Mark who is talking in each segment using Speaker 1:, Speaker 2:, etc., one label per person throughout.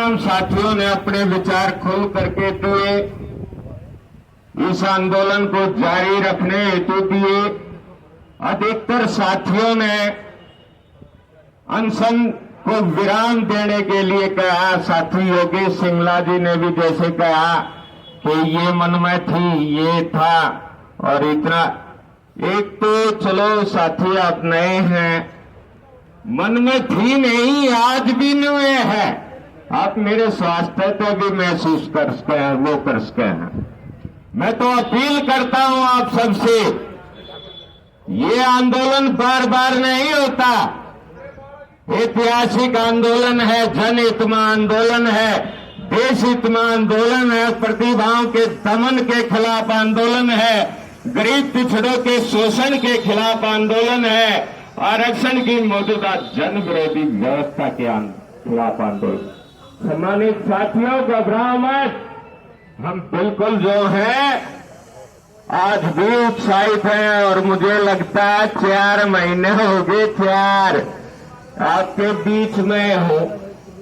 Speaker 1: हम साथियों ने अपने विचार खुल करके दिए, इस आंदोलन को जारी रखने हेतु दिए। अधिकतर साथियों ने अनशन को विराम देने के लिए कहा। साथी योगेश सिंगला जी ने भी जैसे कहा कि ये मन में थी, ये था और इतना। एक तो चलो साथी आप नए हैं, मन में थी नहीं, आज भी नए है। आप मेरे स्वास्थ्य तो भी महसूस कर सके हैं, वो कर सके हैं। मैं तो अपील करता हूं आप सबसे, ये आंदोलन बार बार नहीं होता। ऐतिहासिक आंदोलन है, जनहित में आंदोलन है, देश हित में आंदोलन है, प्रतिभाओं के दमन के खिलाफ आंदोलन है, गरीब पिछड़ों के शोषण के खिलाफ आंदोलन है, आरक्षण की मौजूदा जन विरोधी व्यवस्था के खिलाफ आंदोलन। सम्मानित साथियों, घबराओ मत, हम बिल्कुल जो है आज भी उत्साहित हैं और मुझे लगता है 4 महीने हो गए, 4 आपके बीच में हो।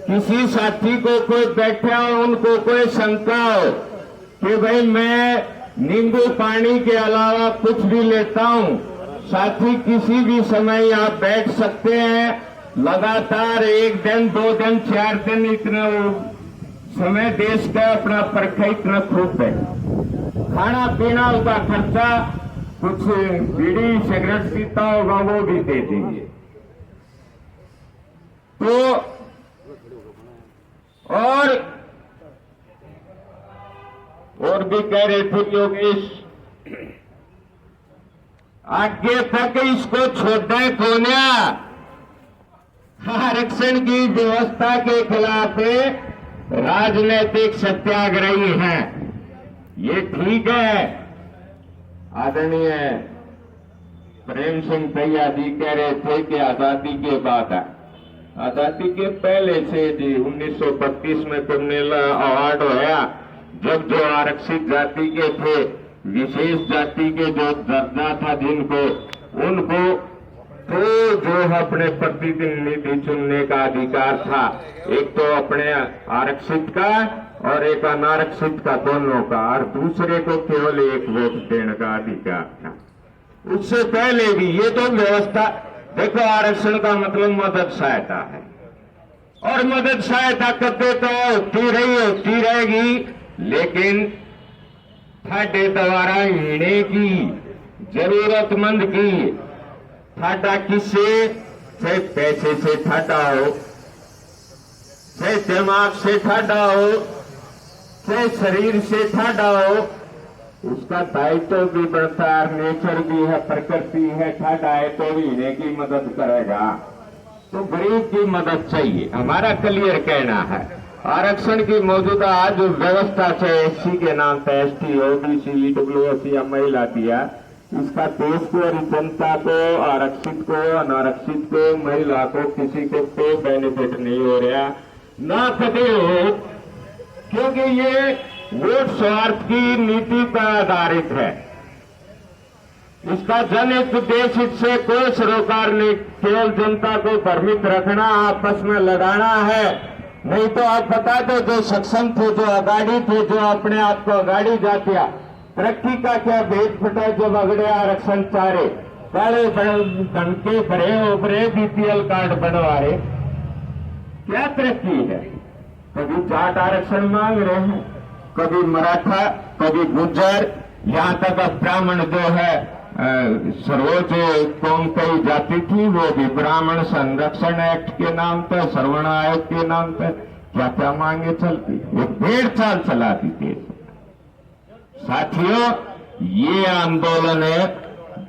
Speaker 1: किसी साथी को कोई बैठा हो, उनको कोई शंका हो कि भाई मैं नींबू पानी के अलावा कुछ भी लेता हूं, साथी किसी भी समय आप बैठ सकते हैं। लगातार 1 दिन 2 दिन 4 दिन इतना समय देश का अपना परखा इतना खूब है। खाना पीना का खर्चा कुछ बीड़ी सिगरेट पीता होगा वो भी दे देंगे। तो और भी कह रहे थे योगेश, आगे तक इसको छोड़े कोन्या। आरक्षण की व्यवस्था के खिलाफ राजनीतिक सत्याग्रही हैं, ये ठीक है। आदरणीय प्रेम सिंह तैया जी कह रहे थे कि आजादी के बाद, आजादी के पहले से जी 1932 में कुर्नेला अवार्ड होया, जब जो आरक्षित जाति के थे, विशेष जाति के जो दर्जा था जिनको, उनको तो जो अपने प्रतिनिधि चुनने का अधिकार था, एक तो अपने आरक्षित का और एक अनारक्षित का, दोनों का, और दूसरे को केवल 1 वोट देने का अधिकार था। उससे पहले भी ये तो व्यवस्था देखो, आरक्षण का मतलब मदद सहायता है और मदद सहायता करते तो होती रहेगी, लेकिन ठाडे द्वारा हिड़े की जरूरतमंद की ठाडा किससे, चाहे पैसे से ठाडा हो, चाहे दिमाग से ठाडा हो, चाहे शरीर से ठाडा हो, उसका दायित्व भी बढ़ता है। नेचर भी है, प्रकृति है, ठाडा है तो हिड़े की मदद करेगा। तो गरीब की मदद चाहिए, हमारा क्लियर कहना है। आरक्षण की मौजूदा जो व्यवस्था से एससी के नाम पे एसटी, ओबीसी, ईडब्ल्यूएस या महिला दिया, इसका देश को और जनता को, आरक्षित को, अनारक्षित को, महिला को, किसी को कोई बेनिफिट नहीं हो रहा, ना कभी हो, क्योंकि ये वोट स्वार्थ की नीति पर आधारित है। इसका जनहित देश हित से कोई सरोकार नहीं, केवल जनता को भ्रमित रखना, आपस में लड़ाना है। नहीं तो आप बता दो, जो सक्षम थे, जो अगाड़ी थे, जो अपने आप को अगाड़ी जातिया, तरक्की का क्या भेद फटा, जो बगड़े आरक्षण चारे, काले धन के भरे उभरे बीपीएल कार्ड बनवाए, क्या तरक्की है? कभी जाट आरक्षण मांग रहे हैं, कभी मराठा, कभी गुर्जर, यहां तक अब ब्राह्मण जो है सर्वोच्च कौम कई जाति थी, वो भी ब्राह्मण संरक्षण एक्ट के नाम पर, श्रवण आयोग के नाम पर क्या क्या मांगे चलती, वो 1.5 साल चलाती थी। साथियों, ये आंदोलन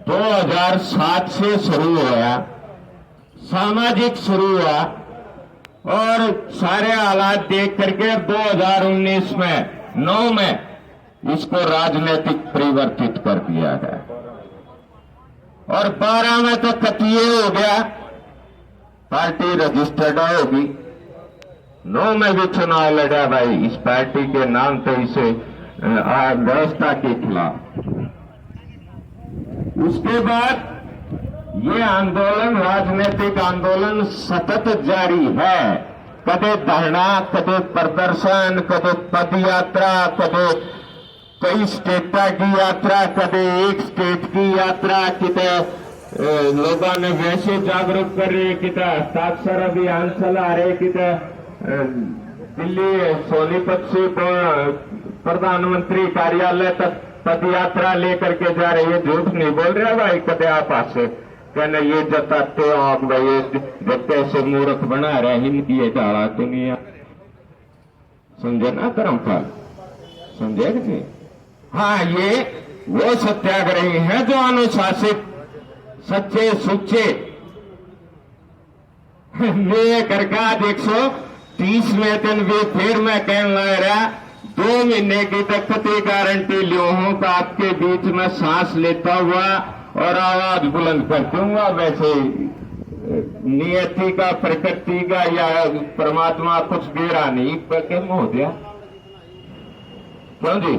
Speaker 1: 2007 से शुरू हुआ, सामाजिक शुरू हुआ और सारे हालात देख करके 2019 में 9 में इसको राजनीतिक परिवर्तित कर दिया गया और 12 में तो कतिये हो गया, पार्टी रजिस्टर्ड होगी। 9 में भी चुनाव लड़ा भाई इस पार्टी के नाम पे, इसे व्यवस्था के खिलाफ। उसके बाद ये आंदोलन, राजनीतिक आंदोलन सतत जारी है। कदे धरना, कदे प्रदर्शन, कदे पद यात्रा, कदे कई स्टेटा की यात्रा, कदे एक स्टेट की यात्रा, किते लोगों ने वैसे जागरूक कर रहे, किते हस्ताक्षर अभियान चला रहे, किते दिल्ली सोनीपत से प्रधानमंत्री कार्यालय तक पद यात्रा लेकर के जा रहे। ये झूठ नहीं बोल रहे भाई, कदे आप आसे कहना ये जताते हो आप भाई, जत्ते से मूर्ख बना रहे हिंदी ये डाला दुनिया, समझे ना धर्मपाल, समझे कि हाँ ये वो सत्याग्रही हैं जो अनुशासित सच्चे सुच्चे मैं करके आज 130वें दिन भी फिर मैं कहने लग रहा 2 महीने की तक गारंटी लियो हूं तो आपके बीच में सांस लेता हुआ और आवाज बुलंद कर दूंगा। वैसे नियति का, प्रकृति का या परमात्मा कुछ गिरा नहीं के हो गया, क्यों जी?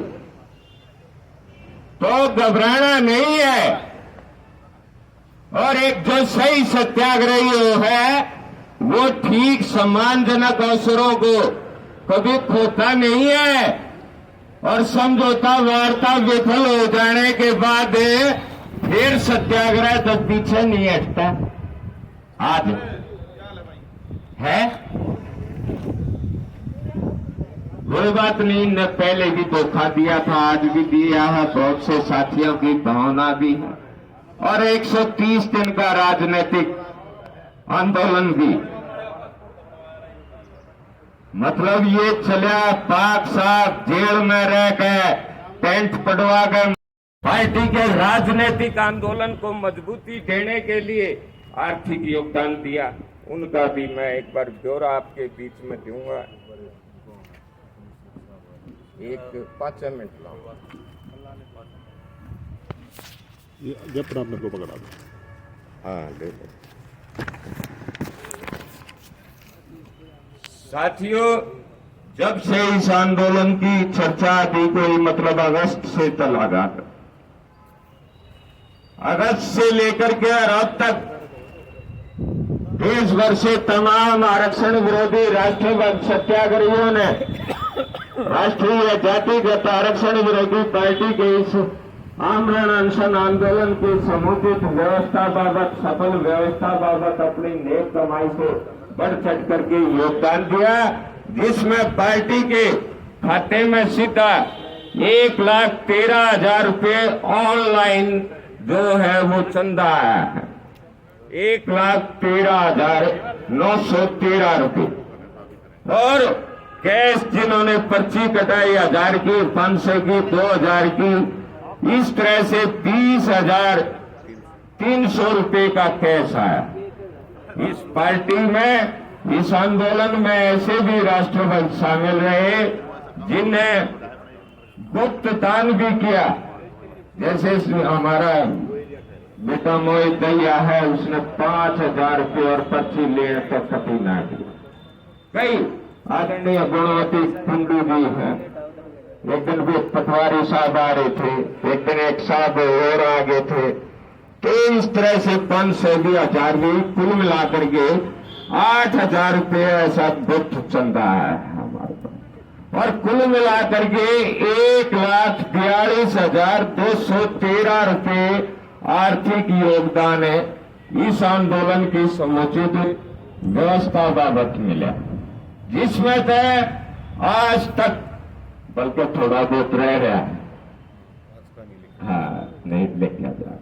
Speaker 1: तो घबराना नहीं है। और एक जो सही सत्याग्रही है वो ठीक सम्मानजनक अवसरों को कभी खोता नहीं है और समझौता वार्ता विफल हो जाने के बाद फिर सत्याग्रह तो पीछे नहीं हटता। आज है कोई बात नहीं, न पहले भी धोखा दिया था, आज भी दिया है, बहुत से साथियों की भावना भी है और 130 दिन का राजनीतिक आंदोलन भी, मतलब ये चला पाक साहब जेल में रह गए, टेंट पड़वा गए। पार्टी के राजनीतिक आंदोलन को मजबूती देने के लिए आर्थिक योगदान दिया, उनका भी मैं एक बार ब्यौरा आपके बीच में दूंगा। एक 5 मिनट लाऊंगा,
Speaker 2: जब आपने को पकड़ा दो।
Speaker 1: हाँ ले लो। साथियों, जब से इस आंदोलन की चर्चा दी गई, मतलब अगस्त से चला, अगस्त से लेकर के अब तक देश भर से तमाम आरक्षण विरोधी राष्ट्रवाद सत्याग्रहियों ने राष्ट्रीय जातिगत आरक्षण विरोधी पार्टी के इस आमरण अनशन आंदोलन की समुचित व्यवस्था बाबत, सफल व्यवस्था बाबत अपनी नेक कमाई से बढ़ चढ़ करके योगदान दिया, जिसमें पार्टी के खाते में सीधा 1,13,000 रुपये ऑनलाइन जो है वो चंदा आया है, 1,13,913 रुपये। और कैश जिन्होंने पर्ची कटाई 1000 की, 500 की, 2000 की, इस तरह से 30,300 रुपये का कैश आया। इस पार्टी में, इस आंदोलन में ऐसे भी राष्ट्रवादी शामिल रहे जिन्हें गुप्त दान भी किया, जैसे हमारा बेटा मोहित दैया है, उसने 5,000 रुपये और पर्ची लेने तक कभी ना दी। कई आदरणीय गुणवती कुंडू भी है, एक दिन भी पटवारी साहब आ रहे थे, एक दिन एक साहब और आगे थे, तो इस तरह से 500 भी, 1000 भी, कुल मिलाकर के 8,000 रुपये ऐसा गुप्त चंदा है हमारे पास। और कुल मिलाकर के 1,42,213 रुपये आर्थिक योगदान है इस आंदोलन की समुचित व्यवस्था बाबत मिला, जिसमें से आज तक बल्कि थोड़ा बहुत रह रहा है। हाँ, नहीं लिखा जा रहा।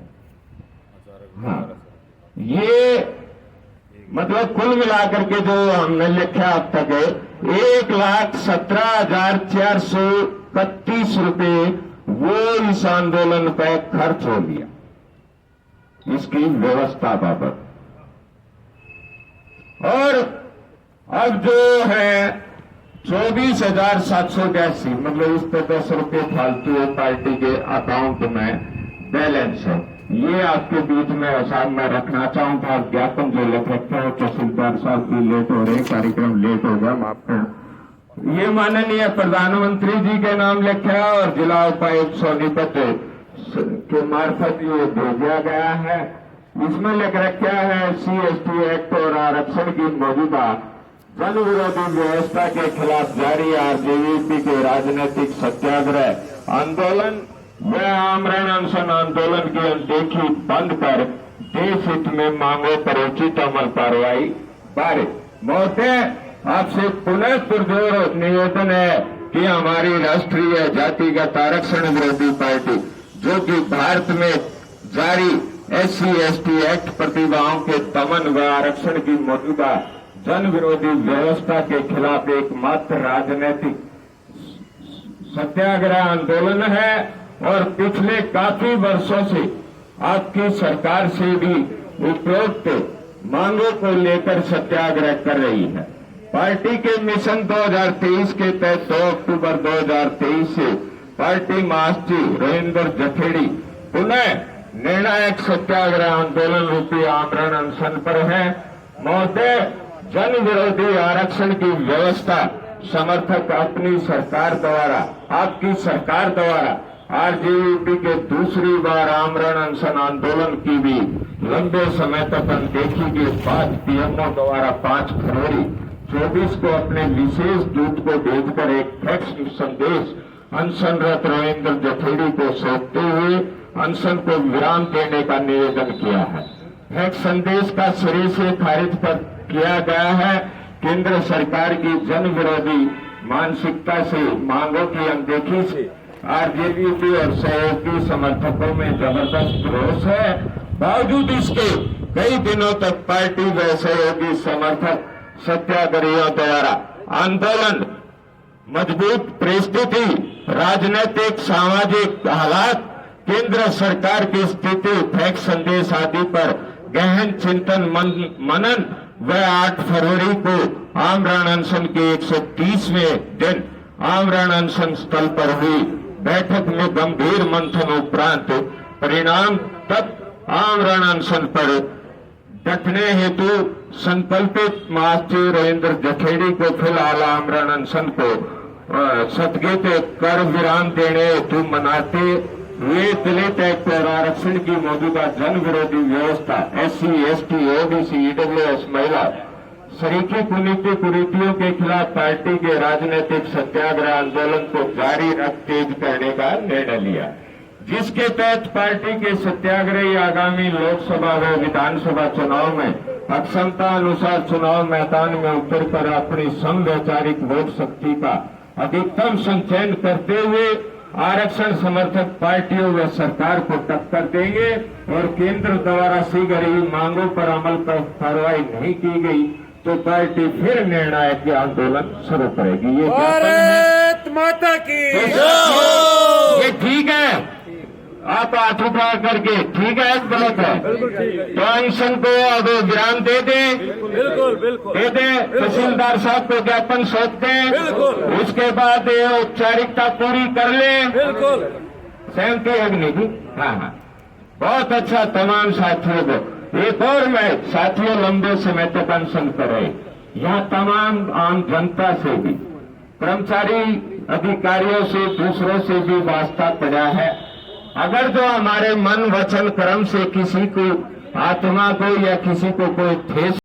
Speaker 1: हाँ, ये मतलब कुल मिलाकर के जो हमने लिखा अब तक है 1,17,431 रुपये वो इस आंदोलन पर खर्च हो गया, इसकी व्यवस्था बाबत। और अब जो है 24,782, मतलब इस पर 10 रुपये फालतू पार्टी के अकाउंट में बैलेंस है। ये आपके बीच में साहब मैं रखना चाहूंगा, ज्ञापन जो लिख रखे हो, तहसीलदार साहब की लेट हो रहे, कार्यक्रम लेट हो गया, माफ कर। ये माननीय प्रधानमंत्री जी के नाम लिखा है और जिला उपायुक्त सोनीपत के मार्फत ये भेजा गया है। इसमें लिख रखा है CST एक्ट और आरक्षण की मौजूदा जन विरोधी व्यवस्था के खिलाफ जारी आरजेवीपी के राजनीतिक सत्याग्रह आंदोलन व आमरण अनशन आंदोलन की अनदेखी बंद कर देश हित में मांगों पर उचित अमल कार्रवाई पारित। महोदय, आपसे पुनः पुरजोर निवेदन है कि हमारी राष्ट्रीय जातिगत आरक्षण विरोधी पार्टी, जो कि भारत में जारी SC/ST एक्ट प्रतिभाओं के दमन व आरक्षण की मौजूदा जन विरोधी व्यवस्था के खिलाफ एकमात्र राजनीतिक सत्याग्रह आंदोलन है और पिछले काफी वर्षों से आपकी सरकार से भी उपरोक्त मांगों को लेकर सत्याग्रह कर रही है। पार्टी के मिशन 2023 के तहत 2 अक्टूबर 2023 से पार्टी महासचिव रोहिंदर जखेड़ी पुनः निर्णायक सत्याग्रह आंदोलन रूपी आमरण अनशन पर है। महोदय, जन विरोधी आरक्षण की व्यवस्था समर्थक अपनी सरकार द्वारा, आपकी सरकार द्वारा आरजेवीपी के दूसरी बार आमरण अनशन आंदोलन की भी लंबे समय तक अनदेखी के बाद पीएमओ द्वारा 5 फरवरी 24 को अपने विशेष दूत को भेजकर एक फैक्स संदेश अनशनरत रोहिंदर जखेड़ी को सौंपते हुए अनशन को विराम देने का निवेदन किया है। फैक्स संदेश का सिरे से खारिज किया गया है। केंद्र सरकार की जन विरोधी मानसिकता से, मांगों की अनदेखी से आरजेवीपी और सहयोगी समर्थकों में जबरदस्त रोष है। बावजूद इसके कई दिनों तक पार्टी व सहयोगी समर्थक सत्याग्रहियों द्वारा आंदोलन, मजबूत परिस्थिति, राजनीतिक सामाजिक हालात, केंद्र सरकार की स्थिति, फैक्स संदेश आदि पर गहन चिंतन मनन व 8 फरवरी को आमरण अनशन के 130वें दिन आमरण अनशन स्थल पर हुई बैठक में गंभीर मंथन उपरांत परिणाम तक आमरण अनशन पर डटने हेतु संकल्पित महासचिव रोहिंदर जखेड़ी को फिलहाल आमरण अनशन को स्थगित कर विराम देने हेतु मनाते हुए दलित एक्ट और आरक्षण की मौजूदा जन विरोधी व्यवस्था SC/ST, OBC, EWS, महिला सरीखी कुरीतियों के खिलाफ पार्टी के राजनीतिक सत्याग्रह आंदोलन को जारी रख तेज करने का निर्णय लिया, जिसके तहत पार्टी के सत्याग्रही आगामी लोकसभा व विधानसभा चुनाव में अक्षमता अनुसार चुनाव मैदान में उतरकर अपनी समवैचारिक वोट शक्ति का अधिकतम संचयन करते हुए आरक्षण समर्थक पार्टियों व सरकार को टक्कर देंगे और केंद्र द्वारा शीघ्र ही मांगों पर अमल पर कार्रवाई नहीं की गई तो पार्टी फिर निर्णायक आंदोलन शुरू करेगी। ये
Speaker 3: भारत माता की
Speaker 1: ये ठीक है? आप हाथ उठा करके ठीक है, गलत है? तो अनशन को अब विराम दे दें,
Speaker 3: बिल्कुल बिल्कुल
Speaker 1: दे दें, तहसीलदार साहब को ज्ञापन सौंप दें, उसके बाद ये औपचारिकता पूरी कर लें।
Speaker 3: बिल्कुल
Speaker 1: सहमति है नहीं की? हाँ हाँ, बहुत अच्छा। तमाम साथियों को एक और मैं, साथियों लंबे समय तक अनशन कर रहे, यहाँ तमाम आम जनता से भी, कर्मचारी अधिकारियों से, दूसरों से भी वास्ता पड़ा है। अगर जो हमारे मन वचन कर्म से किसी को, आत्मा को या किसी को कोई ठेस